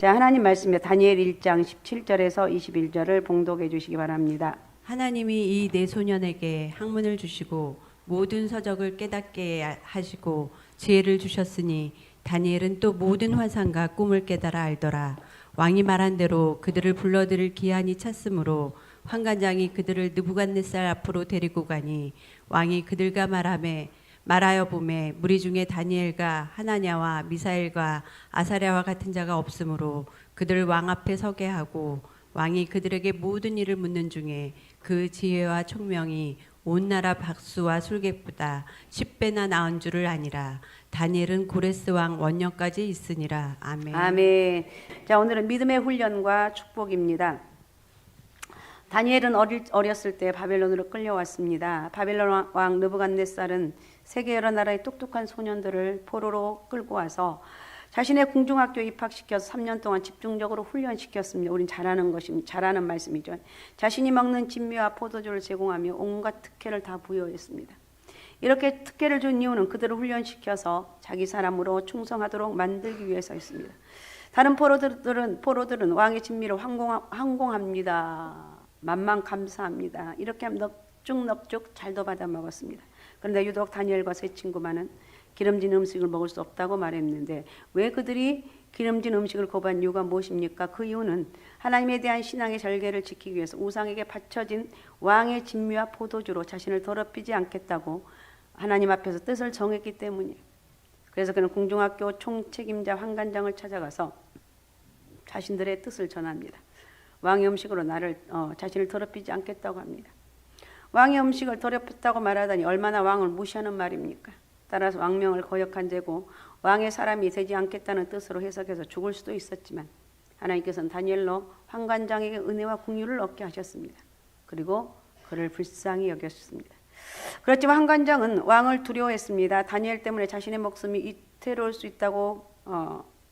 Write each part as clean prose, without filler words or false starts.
자, 하나님 말씀에 다니엘 1장 17절에서 21절을 봉독해 주시기 바랍니다. 하나님이 이 네 소년에게 학문을 주시고 모든 서적을 깨닫게 하시고 지혜를 주셨으니 다니엘은 또 모든 환상과 꿈을 깨달아 알더라. 왕이 말한 대로 그들을 불러들일 기한이 찼으므로 환관장이 그들을 느부갓네살 앞으로 데리고 가니 왕이 그들과 말하여 보매 무리 중에 다니엘과 하나냐와 미사엘과 아사랴와 같은 자가 없으므로 그들을 왕 앞에 서게 하고 왕이 그들에게 모든 일을 묻는 중에 그 지혜와 총명이 온 나라 박수와 술객보다 10배나 나은 줄을 아니라. 다니엘은 고레스 왕 원년까지 있으니라. 아멘. 아멘. 자, 오늘은 믿음의 훈련과 축복입니다. 다니엘은 어렸을 때 바벨론으로 끌려왔습니다. 바벨론 왕 느부갓네살은 세계 여러 나라의 똑똑한 소년들을 포로로 끌고 와서 자신의 궁중학교에 입학시켜서 3년 동안 집중적으로 훈련시켰습니다. 우린 잘하는 말씀이죠. 자신이 먹는 진미와 포도주를 제공하며 온갖 특혜를 다 부여했습니다. 이렇게 특혜를 준 이유는 그들을 훈련시켜서 자기 사람으로 충성하도록 만들기 위해서였습니다. 다른 포로들은 왕의 진미를 항공합니다. 만만 감사합니다. 이렇게 하면 넙죽넙죽 잘도 받아 먹었습니다. 그런데 유독 다니엘과 세 친구만은 기름진 음식을 먹을 수 없다고 말했는데, 왜 그들이 기름진 음식을 거부한 이유가 무엇입니까? 그 이유는 하나님에 대한 신앙의 절개를 지키기 위해서 우상에게 바쳐진 왕의 진미와 포도주로 자신을 더럽히지 않겠다고 하나님 앞에서 뜻을 정했기 때문이에요. 그래서 그는 궁중학교 총책임자 환관장을 찾아가서 자신들의 뜻을 전합니다. 왕의 음식으로 자신을 더럽히지 않겠다고 합니다. 왕의 음식을 더럽혔다고 말하다니 얼마나 왕을 무시하는 말입니까? 따라서 왕명을 거역한 죄고 왕의 사람이 되지 않겠다는 뜻으로 해석해서 죽을 수도 있었지만 하나님께서는 다니엘로 환관장에게 은혜와 긍휼을 얻게 하셨습니다. 그리고 그를 불쌍히 여겼습니다. 그렇지만 환관장은 왕을 두려워했습니다. 다니엘 때문에 자신의 목숨이 위태로울 수 있다고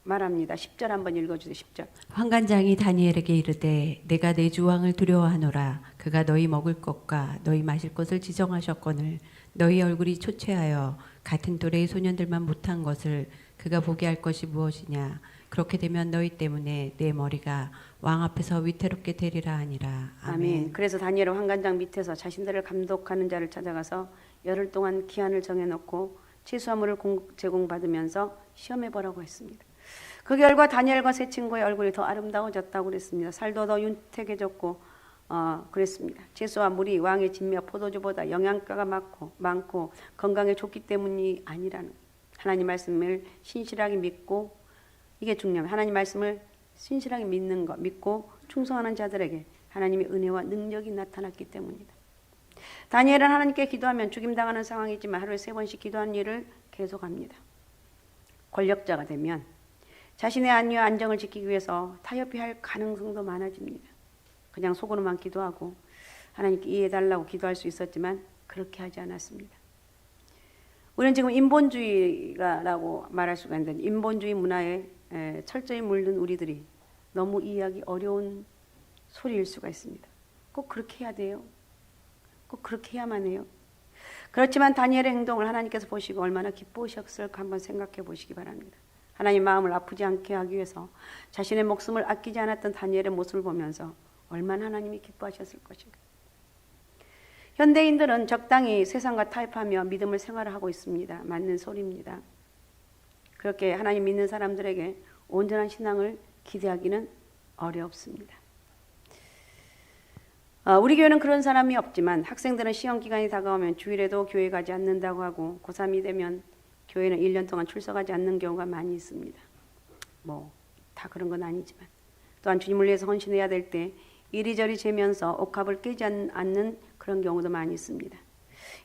말합니다. 10절 한번 읽어주세요. 10절. 환관장이 다니엘에게 이르되 내가 내 주 왕을 두려워하노라. 그가 너희 먹을 것과 너희 마실 것을 지정하셨거늘 너희 얼굴이 초췌하여 같은 또래의 소년들만 못한 것을 그가 보게 할 것이 무엇이냐. 그렇게 되면 너희 때문에 내 머리가 왕 앞에서 위태롭게 되리라 하니라. 아멘. 그래서 다니엘은 환관장 밑에서 자신들을 감독하는 자를 찾아가서 열흘 동안 기한을 정해놓고 채수화물을 제공받으면서 시험해보라고 했습니다. 그 결과 다니엘과 세 친구의 얼굴이 더 아름다워졌다고 그랬습니다. 살도 더 윤택해졌고 그랬습니다. 채소와 물이 왕의 진미와 포도주보다 영양가가 많고 건강에 좋기 때문이 아니라는, 하나님 말씀을 신실하게 믿고, 이게 중요합니다. 하나님 말씀을 신실하게 믿는 것, 믿고 충성하는 자들에게 하나님의 은혜와 능력이 나타났기 때문이다. 다니엘은 하나님께 기도하면 죽임당하는 상황이지만 하루에 3번씩 기도하는 일을 계속합니다. 권력자가 되면 자신의 안위와 안정을 지키기 위해서 타협해야 할 가능성도 많아집니다. 그냥 속으로만 기도하고 하나님께 이해해달라고 기도할 수 있었지만 그렇게 하지 않았습니다. 우리는 지금 인본주의라고 말할 수가 있는데, 인본주의 문화에 철저히 물든 우리들이 너무 이해하기 어려운 소리일 수가 있습니다. 꼭 그렇게 해야 돼요. 꼭 그렇게 해야만 해요. 그렇지만 다니엘의 행동을 하나님께서 보시고 얼마나 기뻐하셨을까 한번 생각해 보시기 바랍니다. 하나님 마음을 아프지 않게 하기 위해서 자신의 목숨을 아끼지 않았던 다니엘의 모습을 보면서 얼마나 하나님이 기뻐하셨을 것인가. 현대인들은 적당히 세상과 타협하며 믿음을 생활하고 있습니다. 맞는 소리입니다. 그렇게 하나님 믿는 사람들에게 온전한 신앙을 기대하기는 어렵습니다. 우리 교회는 그런 사람이 없지만 학생들은 시험 기간이 다가오면 주일에도 교회 가지 않는다고 하고 고3이 되면 교회는 1년 동안 출석하지 않는 경우가 많이 있습니다. 다 그런 건 아니지만 또한 주님을 위해서 헌신해야 될 때 이리저리 재면서 옥합을 깨지 않는 그런 경우도 많이 있습니다.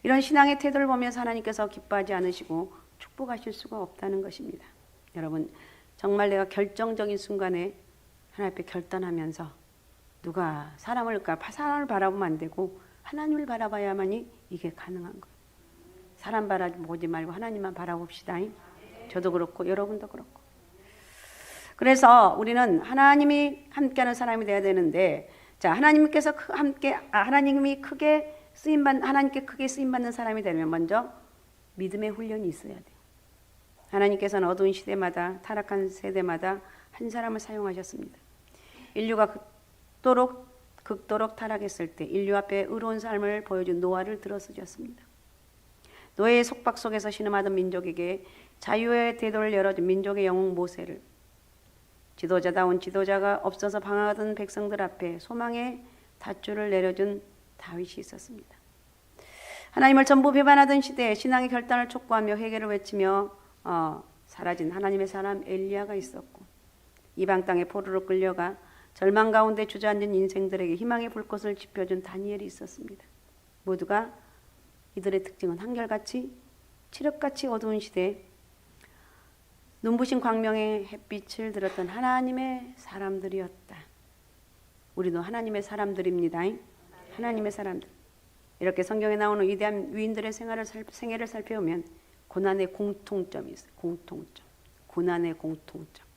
이런 신앙의 태도를 보면서 하나님께서 기뻐하지 않으시고 축복하실 수가 없다는 것입니다. 여러분, 정말 내가 결정적인 순간에 하나님 앞에 결단하면서 누가 사람을 바라보면 안 되고 하나님을 바라봐야만이 이게 가능한 거예요. 사람 바라보지 말고 하나님만 바라봅시다. 저도 그렇고 여러분도 그렇고. 그래서 우리는 하나님이 함께하는 사람이 돼야 되는데, 자, 하나님께 크게 쓰임 받는 사람이 되려면 먼저 믿음의 훈련이 있어야 돼요. 하나님께서는 어두운 시대마다, 타락한 세대마다 한 사람을 사용하셨습니다. 인류가 극도록 타락했을 때 인류 앞에 의로운 삶을 보여준 노아를 들어쓰셨습니다. 노예의 속박 속에서 신음하던 민족에게 자유의 대도를 열어준 민족의 영웅 모세를, 지도자다운 지도자가 없어서 방황하던 백성들 앞에 소망의 닷줄을 내려준 다윗이 있었습니다. 하나님을 전부 배반하던 시대에 신앙의 결단을 촉구하며 회개를 외치며 사라진 하나님의 사람 엘리야가 있었고, 이방 땅에 포로로 끌려가 절망 가운데 주저앉은 인생들에게 희망의 불꽃을 지펴준 다니엘이 있었습니다. 모두가 이들의 특징은 한결같이 칠흑같이 어두운 시대에 눈부신 광명의 햇빛을 들었던 하나님의 사람들이었다. 우리도 하나님의 사람들입니다. 하나님의 사람들. 이렇게 성경에 나오는 위대한 위인들의 생애를 살펴보면 고난의 공통점이 있어요. 고난의 공통점.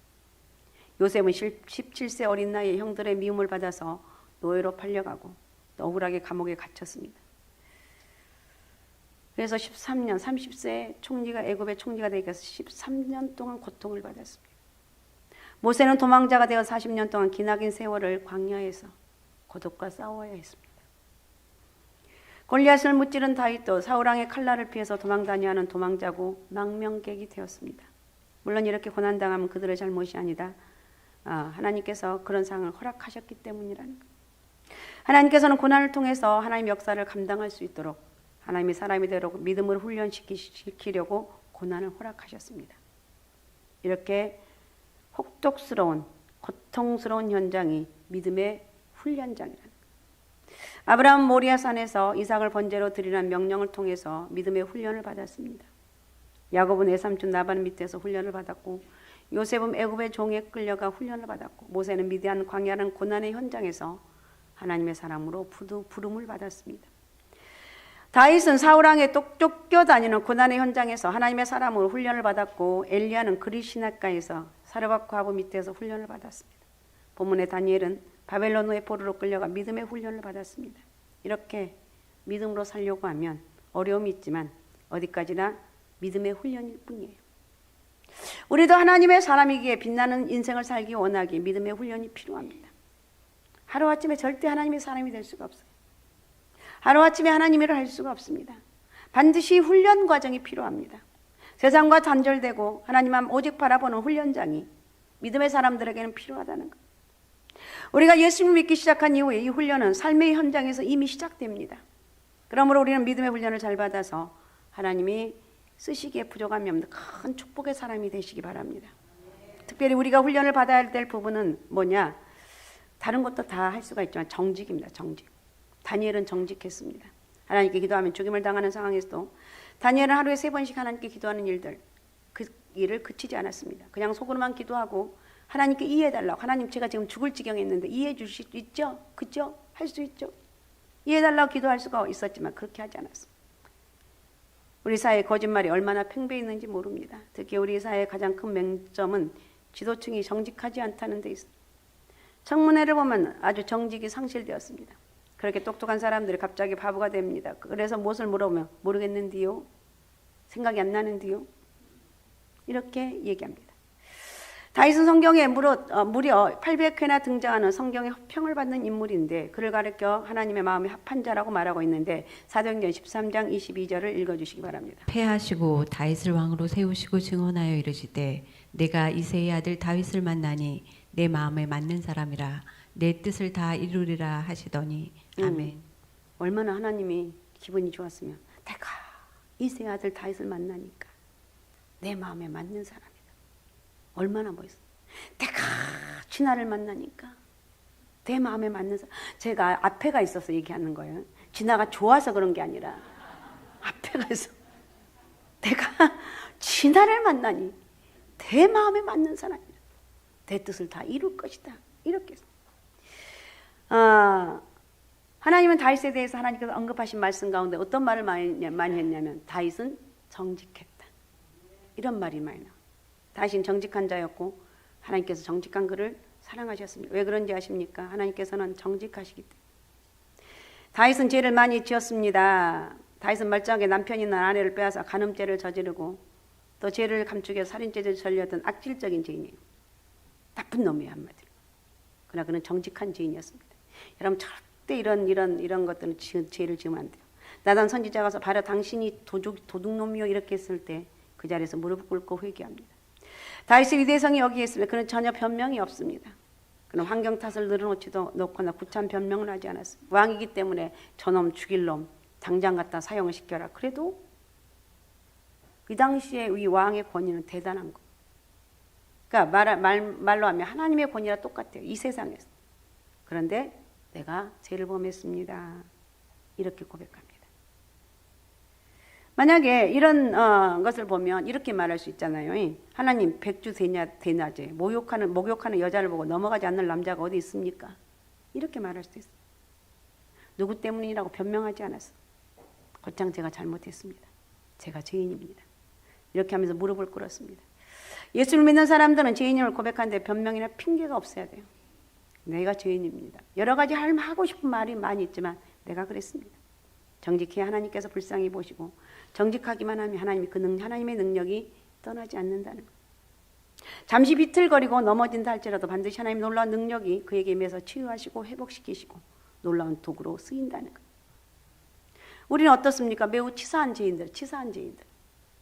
요셉은 17세 어린 나이에 형들의 미움을 받아서 노예로 팔려가고 또 억울하게 감옥에 갇혔습니다. 그래서 13년, 30세 총리가 애굽의 총리가 되기 위해서 13년 동안 고통을 받았습니다. 모세는 도망자가 되어 40년 동안 기나긴 세월을 광야에서 고독과 싸워야 했습니다. 골리앗을 무찌른 다윗도 사울왕의 칼날을 피해서 도망다녀하는 도망자고 망명객이 되었습니다. 물론 이렇게 고난당하면 그들의 잘못이 아니다. 하나님께서 그런 상황을 허락하셨기 때문이라는 것. 하나님께서는 고난을 통해서 하나님 역사를 감당할 수 있도록 하나님의 사람이 되도록 믿음을 훈련시키려고 고난을 허락하셨습니다. 이렇게 혹독스러운 고통스러운 현장이 믿음의 훈련장이라는 것. 아브라함은 모리아산에서 이삭을 번제로 드리라는 명령을 통해서 믿음의 훈련을 받았습니다. 야곱은 외삼촌 라반 밑에서 훈련을 받았고, 요셉은 애굽의 종에 끌려가 훈련을 받았고, 모세는 미디안 광야라는 고난의 현장에서 하나님의 사람으로 부름을 받았습니다. 다윗은 사울왕에 쫓겨다니는 고난의 현장에서 하나님의 사람으로 훈련을 받았고, 엘리야는 그리시나가에서 사르밧 과부 밑에서 훈련을 받았습니다. 본문의 다니엘은 바벨론 후의 포로로 끌려가 믿음의 훈련을 받았습니다. 이렇게 믿음으로 살려고 하면 어려움이 있지만 어디까지나 믿음의 훈련일 뿐이에요. 우리도 하나님의 사람이기에 빛나는 인생을 살기 원하기에 믿음의 훈련이 필요합니다. 하루아침에 절대 하나님의 사람이 될 수가 없어요. 하루아침에 하나님 일을 할 수가 없습니다. 반드시 훈련 과정이 필요합니다. 세상과 단절되고 하나님만 오직 바라보는 훈련장이 믿음의 사람들에게는 필요하다는 것. 우리가 예수님을 믿기 시작한 이후에 이 훈련은 삶의 현장에서 이미 시작됩니다. 그러므로 우리는 믿음의 훈련을 잘 받아서 하나님이 쓰시기에 부족함이 없는 큰 축복의 사람이 되시기 바랍니다. 특별히 우리가 훈련을 받아야 될 부분은 뭐냐? 다른 것도 다 할 수가 있지만 정직입니다. 정직. 다니엘은 정직했습니다. 하나님께 기도하면 죽임을 당하는 상황에서도 다니엘은 하루에 3번씩 하나님께 기도하는 일들, 그 일을 그치지 않았습니다. 그냥 속으로만 기도하고 하나님께 이해해달라고. 하나님, 제가 지금 죽을 지경에 있는데 이해해 주실 수 있죠? 그죠? 할 수 있죠? 이해해달라고 기도할 수가 있었지만 그렇게 하지 않았습니다. 우리 사회의 거짓말이 얼마나 팽배해 있는지 모릅니다. 특히 우리 사회의 가장 큰 맹점은 지도층이 정직하지 않다는 데 있습니다. 청문회를 보면 아주 정직이 상실되었습니다. 그렇게 똑똑한 사람들이 갑자기 바보가 됩니다. 그래서 무엇을 물어보면 모르겠는데요, 생각이 안 나는데요, 이렇게 얘기합니다. 다윗은 성경에 무려 800회나 등장하는 성경의 평을 받는 인물인데 그를 가리켜 하나님의 마음이 합한 자라고 말하고 있는데 사도행전 13장 22절을 읽어주시기 바랍니다. 패하시고 다윗을 왕으로 세우시고 증언하여 이르시되 내가 이새의 아들 다윗을 만나니 내 마음에 맞는 사람이라 내 뜻을 다 이루리라 하시더니 아멘. 얼마나 하나님이 기분이 좋았으면 내가 이새의 아들 다윗을 만나니까 내 마음에 맞는 사람이다. 얼마나 멋있어. 내가 진아를 만나니까 내 마음에 맞는 사람. 제가 앞에가 있어서 얘기하는 거예요. 진아가 좋아서 그런 게 아니라 앞에가 있어. 내가 진아를 만나니 내 마음에 맞는 사람이다. 내 뜻을 다 이룰 것이다. 이렇게 하나님은 다윗에 대해서 하나님께서 언급하신 말씀 가운데 어떤 말을 많이 했냐면 다윗은 정직했다. 이런 말이 많이 나와요. 다윗은 정직한 자였고 하나님께서 정직한 그를 사랑하셨습니다. 왜 그런지 아십니까? 하나님께서는 정직하시기 때문에. 다윗은 죄를 많이 지었습니다. 다윗은 말짱하게 남편이나 아내를 빼앗아 간음죄를 저지르고 또 죄를 감추기 위해 살인죄를 저질렀던 악질적인 죄인이에요. 나쁜 놈이에요, 한마디로. 그러나 그는 정직한 죄인이었습니다. 여러분 절대 이런 것들은 죄를 지으면 안 돼요. 나단 선지자가 가서 바로 당신이 도둑놈이요 이렇게 했을 때 그 자리에서 무릎 꿇고 회개합니다. 다윗의 위대성이 여기에 있으면 그는 전혀 변명이 없습니다. 그는 환경 탓을 늘어놓지도 놓거나 구참 변명을 하지 않았습니다. 왕이기 때문에 저놈 죽일 놈 당장 갖다 사형을 시켜라. 그래도 이 당시에 이 왕의 권위는 대단한 거. 그러니까 말로 하면 하나님의 권위랑 똑같아요. 이 세상에서. 그런데 내가 죄를 범했습니다. 이렇게 고백합니다. 만약에 이런 것을 보면 이렇게 말할 수 있잖아요. 하나님 백주 대낮에 목욕하는 여자를 보고 넘어가지 않는 남자가 어디 있습니까? 이렇게 말할 수도 있어요. 누구 때문이라고 변명하지 않았어. 곧장 제가 잘못했습니다. 제가 죄인입니다. 이렇게 하면서 무릎을 꿇었습니다. 예수를 믿는 사람들은 죄인임을 고백하는데 변명이나 핑계가 없어야 돼요. 내가 죄인입니다. 여러 가지 하고 싶은 말이 많이 있지만 내가 그랬습니다. 정직히 하나님께서 불쌍히 보시고 정직하기만 하면 하나님의 능력이 떠나지 않는다는 것. 잠시 비틀거리고 넘어진다 할지라도 반드시 하나님의 놀라운 능력이 그에게 임해서 치유하시고 회복시키시고 놀라운 도구로 쓰인다는 것. 우리는 어떻습니까? 매우 치사한 죄인들.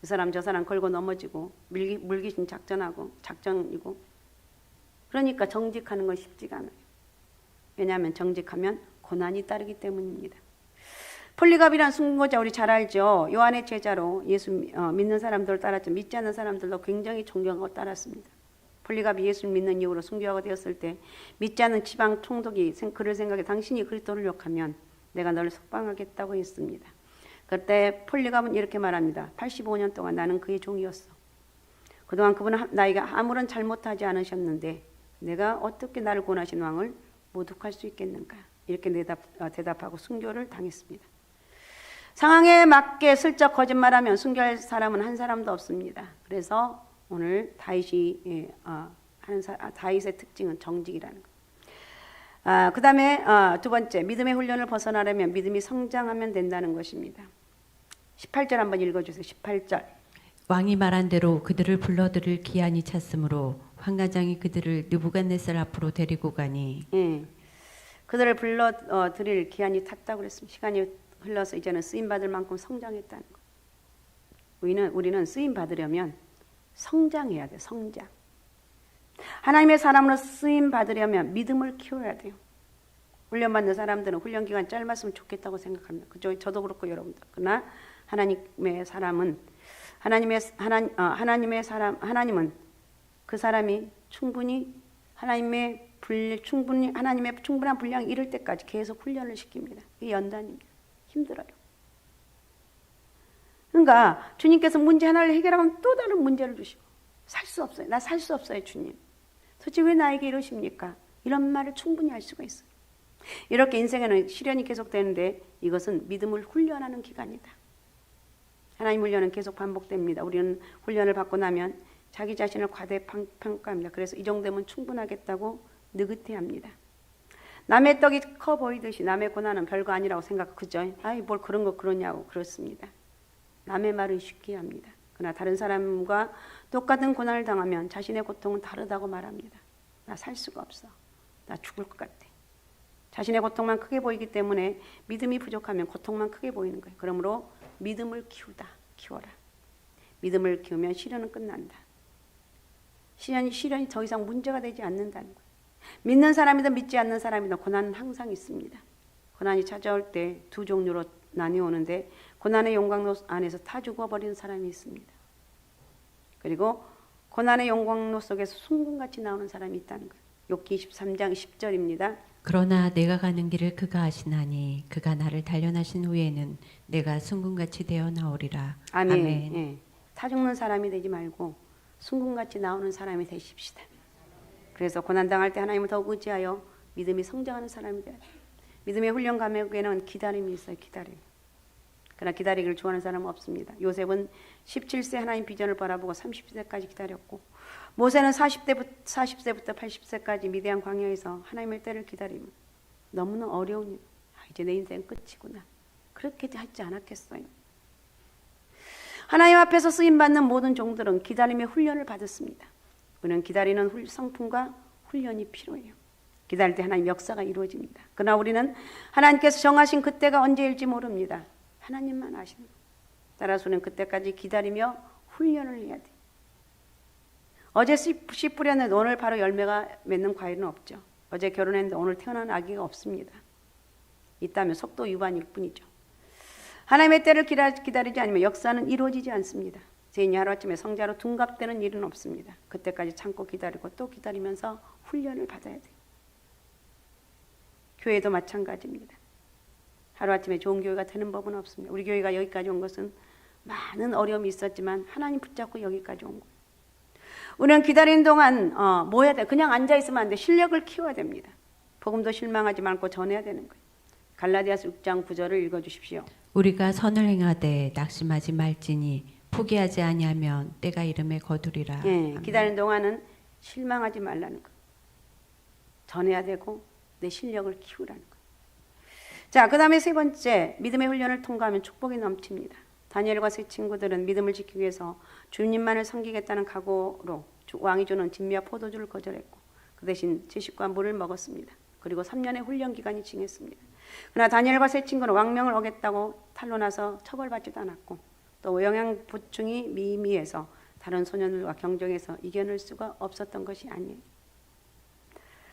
이 사람 저 사람 걸고 넘어지고 물귀신 작전이고 그러니까 정직하는 건 쉽지가 않아요. 왜냐하면 정직하면 고난이 따르기 때문입니다. 폴리갑이라는 순교자 우리 잘 알죠. 요한의 제자로 예수 믿는 사람들을 따랐죠. 믿지 않는 사람들도 굉장히 존경하고 따랐습니다. 폴리갑이 예수를 믿는 이후로 순교하게 되었을 때 믿지 않는 지방 총독이 그를 생각해 당신이 그리스도를 욕하면 내가 너를 석방하겠다고 했습니다. 그때 폴리갑은 이렇게 말합니다. 85년 동안 나는 그의 종이었어. 그동안 그분은 나에게 아무런 잘못하지 않으셨는데 내가 어떻게 나를 구원하신 왕을 모독할 수 있겠는가? 이렇게 대답하고 순교를 당했습니다. 상황에 맞게 슬쩍 거짓말하면 순교할 사람은 한 사람도 없습니다. 그래서 오늘 다윗의 특징은 정직이라는 것. 그 다음에 두 번째, 믿음의 훈련을 벗어나려면 믿음이 성장하면 된다는 것입니다. 18절 한번 읽어주세요. 18절. 왕이 말한 대로 그들을 불러들일 기한이 찼으므로 환관장이 그들을 느부갓네살 앞으로 데리고 가니 그들을 불러들일 기한이 탔다고 그랬습니다. 시간이 흘러서 이제는 쓰임받을 만큼 성장했다는 것. 우리는 쓰임받으려면 성장해야 돼요. 성장. 하나님의 사람으로 쓰임받으려면 믿음을 키워야 돼요. 훈련받는 사람들은 훈련 기간 짧았으면 좋겠다고 생각합니다. 그죠? 저도 그렇고 여러분들. 그러나 하나님의 사람은 하나님은 그 사람이 충분히 하나님의 충분한 분량이 이를 때까지 계속 훈련을 시킵니다. 이게 연단입니다. 힘들어요. 그러니까 주님께서 문제 하나를 해결하면 또 다른 문제를 주시고 살 수 없어요. 나 살 수 없어요, 주님. 도대체 왜 나에게 이러십니까? 이런 말을 충분히 할 수가 있어요. 이렇게 인생에는 시련이 계속되는데 이것은 믿음을 훈련하는 기간이다. 하나님 훈련은 계속 반복됩니다. 우리는 훈련을 받고 나면 자기 자신을 과대평가합니다. 그래서 이 정도면 충분하겠다고 느긋해합니다. 남의 떡이 커 보이듯이 남의 고난은 별거 아니라고 그죠? 아이 뭘 그런 거 그러냐고 그렇습니다. 남의 말은 쉽게 합니다. 그러나 다른 사람과 똑같은 고난을 당하면 자신의 고통은 다르다고 말합니다. 나 살 수가 없어. 나 죽을 것 같아. 자신의 고통만 크게 보이기 때문에 믿음이 부족하면 고통만 크게 보이는 거예요. 그러므로 믿음을 키워라. 믿음을 키우면 시련은 끝난다. 시련이 더 이상 문제가 되지 않는다는 거예요. 믿는 사람이든 믿지 않는 사람이든 고난은 항상 있습니다. 고난이 찾아올 때 두 종류로 나뉘어오는데 고난의 용광로 안에서 타 죽어버리는 사람이 있습니다. 그리고 고난의 용광로 속에서 순금같이 나오는 사람이 있다는 거예요. 욥기 23장 10절입니다. 그러나 내가 가는 길을 그가 아시나니 그가 나를 단련하신 후에는 내가 순금같이 되어 나오리라. 아멘. 예. 타 죽는 사람이 되지 말고 순금같이 나오는 사람이 되십시다. 그래서 고난당할 때 하나님을 더욱 의지하여 믿음이 성장하는 사람이 돼야 돼요. 믿음의 훈련 감옥에는 기다림이 있어요. 기다림. 그러나 기다리기를 좋아하는 사람은 없습니다. 요셉은 17세 하나님 비전을 바라보고 30세까지 기다렸고 모세는 40세부터 80세까지 미대한 광야에서 하나님의 때를 기다리면 너무나 어려운 일. 이제 내 인생 끝이구나. 그렇게 하지 않았겠어요. 하나님 앞에서 쓰임받는 모든 종들은 기다림의 훈련을 받았습니다. 우리는 기다리는 성품과 훈련이 필요해요. 기다릴 때 하나님 역사가 이루어집니다. 그러나 우리는 하나님께서 정하신 그때가 언제일지 모릅니다. 하나님만 아시는 거예요. 따라서 우리는 그때까지 기다리며 훈련을 해야 돼요. 어제 씨 뿌렸는데 오늘 바로 열매가 맺는 과일은 없죠. 어제 결혼했는데 오늘 태어난 아기가 없습니다. 있다면 속도 위반일 뿐이죠. 하나님의 때를 기다리지 않으면 역사는 이루어지지 않습니다. 죄인이 하루아침에 성자로 둔갑되는 일은 없습니다. 그때까지 참고 기다리고 또 기다리면서 훈련을 받아야 돼요. 교회도 마찬가지입니다. 하루아침에 좋은 교회가 되는 법은 없습니다. 우리 교회가 여기까지 온 것은 많은 어려움이 있었지만 하나님 붙잡고 여기까지 온 거예요. 우리는 기다리는 동안 뭐 해야 돼? 그냥 앉아있으면 안 돼. 실력을 키워야 됩니다. 복음도 실망하지 말고 전해야 되는 거예요. 갈라디아서 6장 9절을 읽어주십시오. 우리가 선을 행하되 낙심하지 말지니 포기하지 아니하면 때가 이름에 거두리라. 예, 기다리는 동안은 실망하지 말라는 거예요. 전해야 되고 내 실력을 키우라는 거예요. 자, 그 다음에 세 번째, 믿음의 훈련을 통과하면 축복이 넘칩니다. 다니엘과 세 친구들은 믿음을 지키기 위해서 주님만을 섬기겠다는 각오로 왕이 주는 진미와 포도주를 거절했고 그 대신 지식과 물을 먹었습니다. 그리고 3년의 훈련 기간이 지났습니다. 그러나 다니엘과 세 친구는 왕명을 어겼다고 탄로나서 처벌받지도 않았고 또 영양 보충이 미미해서 다른 소년들과 경쟁해서 이겨낼 수가 없었던 것이 아니에요.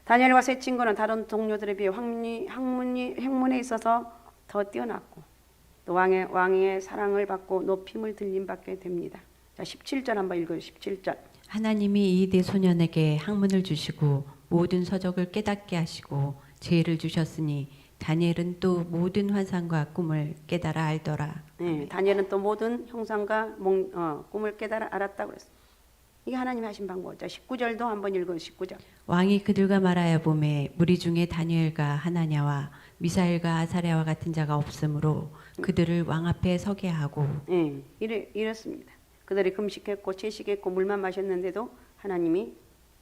다니엘과 세 친구는 다른 동료들에 비해 학문에 있어서 더 뛰어났고 또 왕의 사랑을 받고 높임을 들림받게 됩니다. 자, 17절 한번 읽어요. 17절. 하나님이 이 네 소년에게 학문을 주시고 모든 서적을 깨닫게 하시고 지혜를 주셨으니 다니엘은 또 모든 환상과 꿈을 깨달아 알더라. 네, 다니엘은 또 모든 형상과 꿈을 깨달아 알았다고 그랬어요. 이게 하나님이 하신 방법이죠. 19절도 한번 읽어요. 19절. 왕이 그들과 말하여 보매 무리 중에 다니엘과 하나냐와 미사엘과 아사랴와 같은 자가 없으므로 그들을 왕 앞에 서게 하고 네, 이랬습니다. 그들이 금식했고 채식했고 물만 마셨는데도 하나님이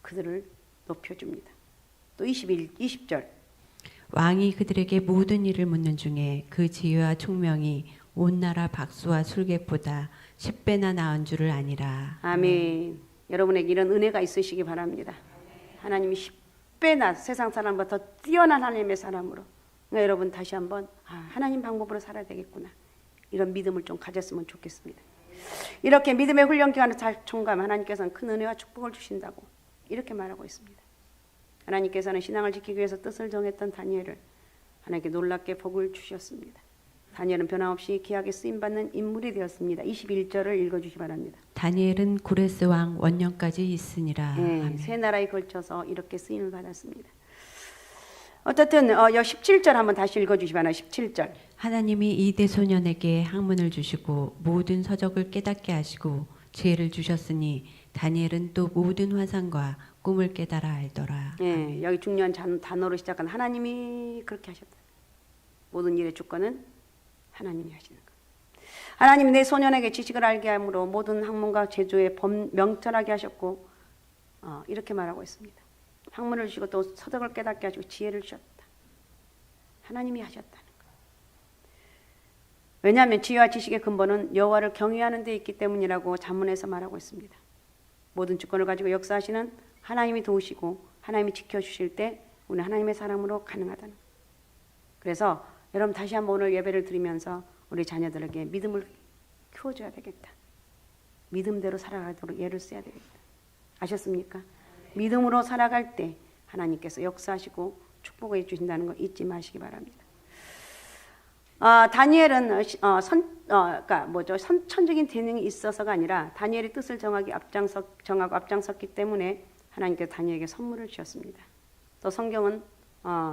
그들을 높여줍니다. 또 20절. 왕이 그들에게 모든 일을 묻는 중에 그 지혜와 총명이 온 나라 박수와 술객보다 10배나 나은 줄을 아니라. 아멘. 여러분에게 이런 은혜가 있으시기 바랍니다. 하나님이 10배나 세상 사람보다 더 뛰어난 하나님의 사람으로 그러니까 여러분 다시 한번 하나님 방법으로 살아야 되겠구나. 이런 믿음을 좀 가졌으면 좋겠습니다. 이렇게 믿음의 훈련 기간을 잘 총괄하면 하나님께서는 큰 은혜와 축복을 주신다고 이렇게 말하고 있습니다. 하나님께서는 신앙을 지키기 위해서 뜻을 정했던 다니엘을 하나님께 놀랍게 복을 주셨습니다. 다니엘은 변함없이 귀하게 쓰임받는 인물이 되었습니다. 21절을 읽어주시기 바랍니다. 다니엘은 고레스 왕 원년까지 있으니라. 네, 세 나라에 걸쳐서 이렇게 쓰임을 받았습니다. 어쨌든 17절 한번 다시 읽어주시기 바랍니다. 17절. 하나님이 이 대소년에게 학문을 주시고 모든 서적을 깨닫게 하시고 지혜를 주셨으니 다니엘은 또 모든 환상과 꿈을 깨달아 알더라. 네, 여기 중요한 단어로 시작한 하나님이 그렇게 하셨다. 모든 일의 주권은 하나님이 하시는 것. 하나님이 내 소년에게 지식을 알게 함으로 모든 학문과 제조에 명철하게 하셨고 이렇게 말하고 있습니다. 학문을 주시고 또 서적을 깨닫게 하시고 지혜를 주셨다. 하나님이 하셨다는 것. 왜냐하면 지혜와 지식의 근본은 여호와를 경외하는 데 있기 때문이라고 잠언에서 말하고 있습니다. 모든 주권을 가지고 역사하시는 하나님이 도우시고 하나님이 지켜주실 때 우리는 하나님의 사랑으로 가능하다는 것. 그래서 여러분 다시 한번 오늘 예배를 드리면서 우리 자녀들에게 믿음을 키워줘야 되겠다. 믿음대로 살아가도록 예를 써야 되겠다. 아셨습니까? 믿음으로 살아갈 때 하나님께서 역사하시고 축복해 주신다는 거 잊지 마시기 바랍니다. 다니엘은 선천적인 재능이 있어서가 아니라 다니엘의 뜻을 정하고 앞장섰기 때문에 하나님께서 다니엘에게 선물을 주셨습니다. 또 성경은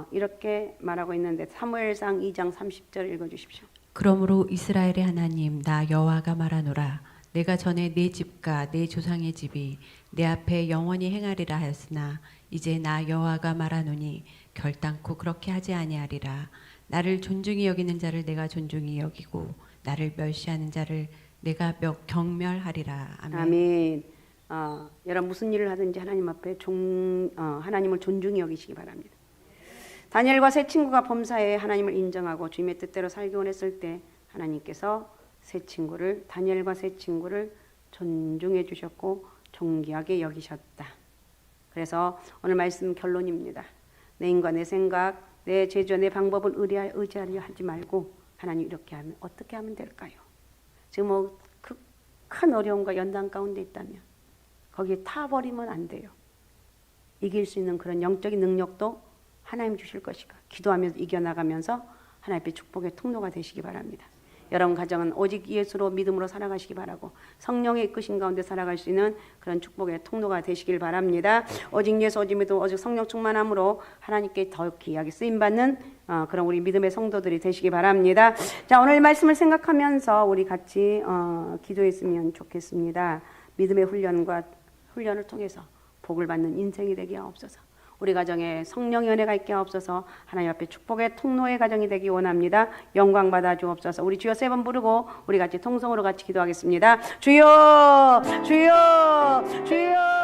이렇게 말하고 있는데 사무엘상 2장 30절 읽어주십시오. 그러므로 이스라엘의 하나님 나 여호와가 말하노라 내가 전에 내 집과 내 조상의 집이 내 앞에 영원히 행하리라 하였으나 이제 나 여호와가 말하노니 결단코 그렇게 하지 아니하리라. 나를 존중히 여기는 자를 내가 존중히 여기고 나를 멸시하는 자를 내가 경멸하리라. 아멘. 아멘. 여러분 무슨 일을 하든지 하나님 앞에 하나님을 존중히 여기시기 바랍니다. 다니엘과 세 친구가 범사에 하나님을 인정하고 주님의 뜻대로 살기 원했을 때 하나님께서 다니엘과 세 친구를 존중해 주셨고 존귀하게 여기셨다. 그래서 오늘 말씀 결론입니다. 내 인과 내 생각, 내 재주와 내 방법을 의지하려 하지 말고 하나님 이렇게 하면 어떻게 하면 될까요? 지금 뭐 그 큰 어려움과 연단 가운데 있다면 거기에 타버리면 안 돼요. 이길 수 있는 그런 영적인 능력도 하나님 주실 것이고 기도하면서 이겨나가면서 하나님 앞에 축복의 통로가 되시기 바랍니다. 여러분 가정은 오직 예수로 믿음으로 살아가시기 바라고 성령의 이끄신 가운데 살아갈 수 있는 그런 축복의 통로가 되시길 바랍니다. 오직 예수 오직 믿음 오직 성령 충만함으로 하나님께 더 귀하게 쓰임받는 그런 우리 믿음의 성도들이 되시기 바랍니다. 자, 오늘 말씀을 생각하면서 우리 같이 기도했으면 좋겠습니다. 믿음의 훈련을 통해서 복을 받는 인생이 되게 하옵소서. 우리 가정에 성령의 은혜가 있게 하옵소서. 하나님 앞에 축복의 통로의 가정이 되기 원합니다. 영광 받아 주옵소서. 우리 주여 3번 부르고 우리 같이 통성으로 같이 기도하겠습니다. 주여 주여 주여